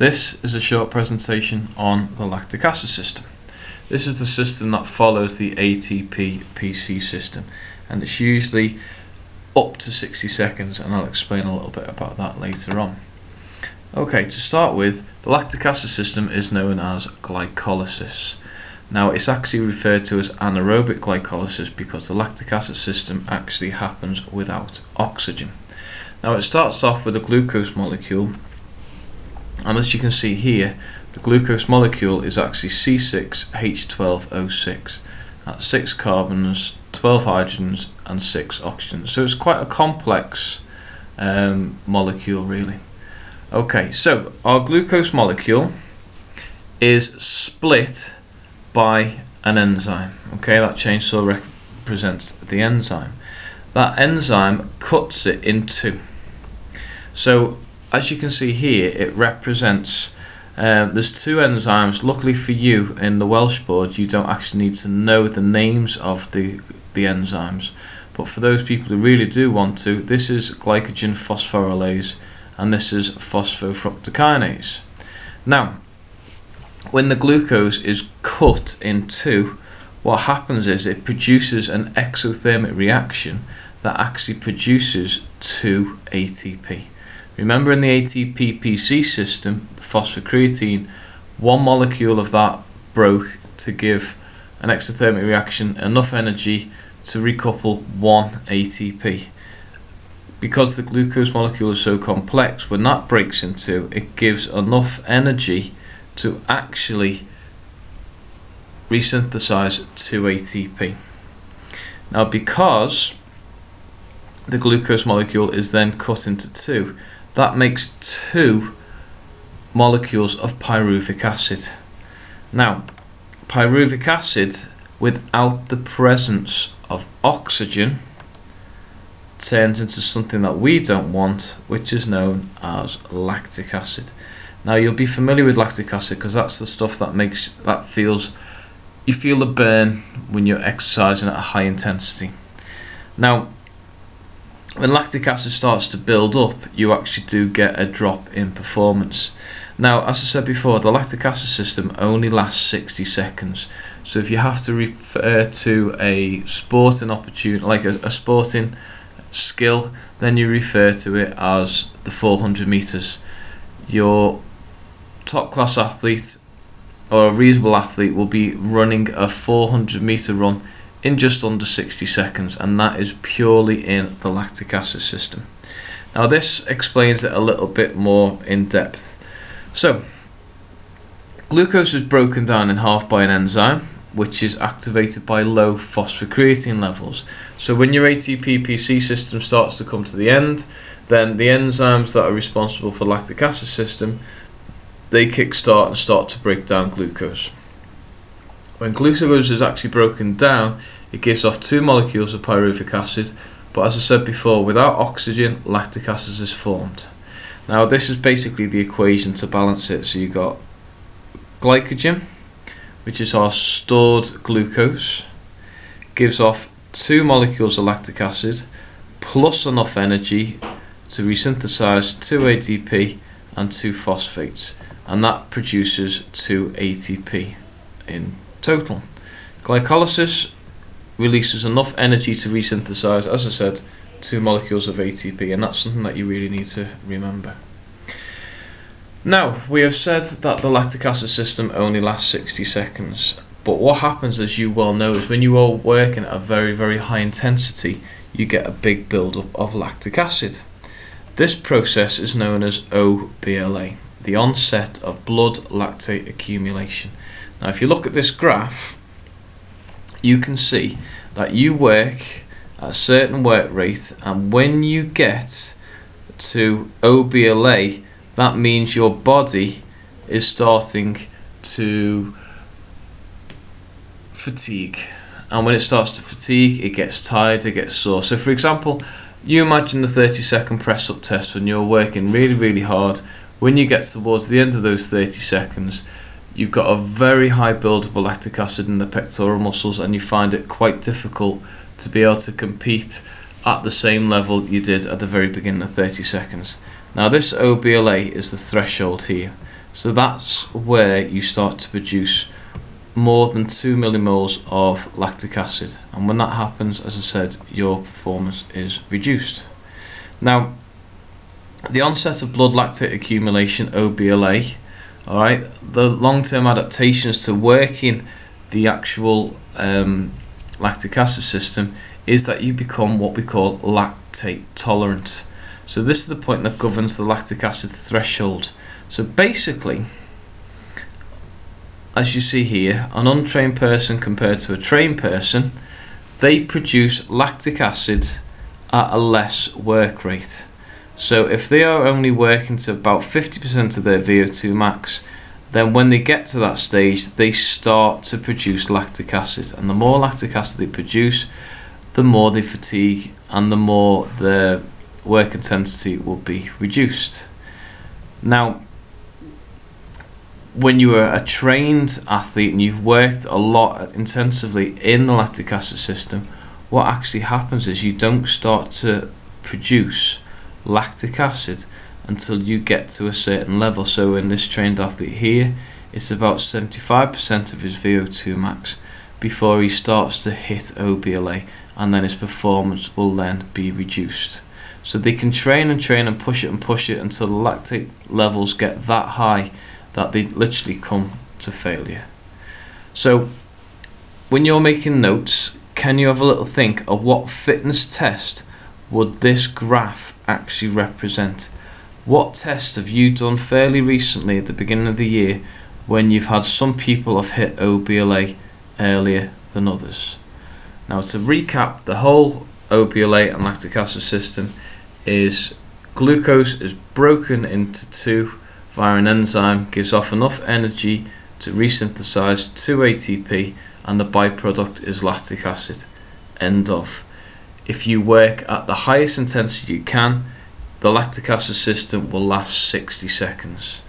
This is a short presentation on the lactic acid system. This is the system that follows the ATP-PC system, and it's usually up to 60 seconds, and I'll explain a little bit about that later on. Okay, to start with, the lactic acid system is known as glycolysis. Now, it's actually referred to as anaerobic glycolysis because the lactic acid system actually happens without oxygen. Now, it starts off with a glucose molecule, and as you can see here, the glucose molecule is actually C6H12O6. That's 6 carbons, 12 hydrogens and 6 oxygens. So it's quite a complex molecule really. Okay, so our glucose molecule is split by an enzyme. Okay, that chainsaw represents the enzyme. That enzyme cuts it in two. So as you can see here, it represents there's two enzymes. Luckily for you, in the Welsh board, you don't actually need to know the names of the enzymes. But for those people who really do want to, this is glycogen phosphorylase and this is phosphofructokinase. Now, when the glucose is cut in two, what happens is it produces an exothermic reaction that actually produces 2 ATP. Remember, in the ATP-PC system, the phosphocreatine, one molecule of that broke to give an exothermic reaction enough energy to recouple 1 ATP. Because the glucose molecule is so complex, when that breaks in two, it gives enough energy to actually resynthesize 2 ATP. Now, because the glucose molecule is then cut into two, that makes 2 molecules of pyruvic acid. Now, pyruvic acid without the presence of oxygen turns into something that we don't want, which is known as lactic acid. Now, you'll be familiar with lactic acid because that's the stuff that you feel the burn when you're exercising at a high intensity. Now, when lactic acid starts to build up, you actually do get a drop in performance. Now, as I said before, the lactic acid system only lasts 60 seconds. So if you have to refer to a sporting opportunity, like a sporting skill, then you refer to it as the 400 meters. Your top class athlete or a reasonable athlete will be running a 400 meter run in just under 60 seconds, and that is purely in the lactic acid system. Now, this explains it a little bit more in depth. So, glucose is broken down in half by an enzyme, which is activated by low phosphocreatine levels. So when your ATP-PC system starts to come to the end, then the enzymes that are responsible for lactic acid system, they kickstart and start to break down glucose. When glucose is actually broken down, it gives off 2 molecules of pyruvic acid, but as I said before, without oxygen, lactic acid is formed. Now, this is basically the equation to balance it. So you've got glycogen, which is our stored glucose, gives off 2 molecules of lactic acid, plus enough energy to resynthesize 2 ATP and 2 phosphates, and that produces 2 ATP in total. Glycolysis releases enough energy to resynthesize, as I said, 2 molecules of ATP, and that's something that you really need to remember. Now, we have said that the lactic acid system only lasts 60 seconds, but what happens, as you well know, is when you are working at a very, very high intensity, you get a big buildup of lactic acid. This process is known as OBLA, the onset of blood lactate accumulation. Now, if you look at this graph, you can see that you work at a certain work rate, and when you get to OBLA, that means your body is starting to fatigue. And when it starts to fatigue, it gets tired, it gets sore. So for example, you imagine the 30-second press-up test when you're working really, really hard. When you get towards the end of those 30 seconds, you've got a very high buildup of lactic acid in the pectoral muscles, and you find it quite difficult to be able to compete at the same level you did at the very beginning of 30 seconds. Now, this OBLA is the threshold here. So that's where you start to produce more than 2 millimoles of lactic acid, and when that happens, as I said, your performance is reduced. Now, the onset of blood lactate accumulation, OBLA, alright, the long-term adaptations to working the actual lactic acid system is that you become what we call lactate tolerant. So this is the point that governs the lactic acid threshold. So basically, as you see here, an untrained person compared to a trained person, they produce lactic acid at a less work rate. So if they are only working to about 50% of their VO2 max, then when they get to that stage, they start to produce lactic acid. And the more lactic acid they produce, the more they fatigue and the more their work intensity will be reduced. Now, when you are a trained athlete and you've worked a lot intensively in the lactic acid system, what actually happens is you don't start to produce lactic acid until you get to a certain level. So in this trained athlete here, it's about 75% of his VO2 max before he starts to hit OBLA, and then his performance will then be reduced. So they can train and train and push it until the lactate levels get that high that they literally come to failure. So when you're making notes, can you have a little think of what fitness test would this graph actually represent? What tests have you done fairly recently at the beginning of the year when you've had some people have hit OBLA earlier than others? Now, to recap, the whole OBLA and lactic acid system is glucose is broken into two via an enzyme, gives off enough energy to resynthesize 2 ATP, and the byproduct is lactic acid. End of. If you work at the highest intensity you can, the lactic acid system will last 60 seconds.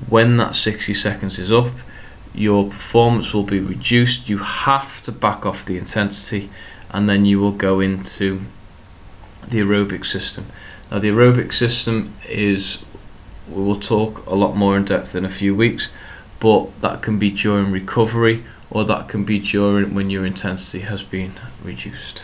When that 60 seconds is up, your performance will be reduced. You have to back off the intensity, and then you will go into the aerobic system. Now, the aerobic system is, we will talk a lot more in depth in a few weeks, but that can be during recovery, or that can be during when your intensity has been reduced.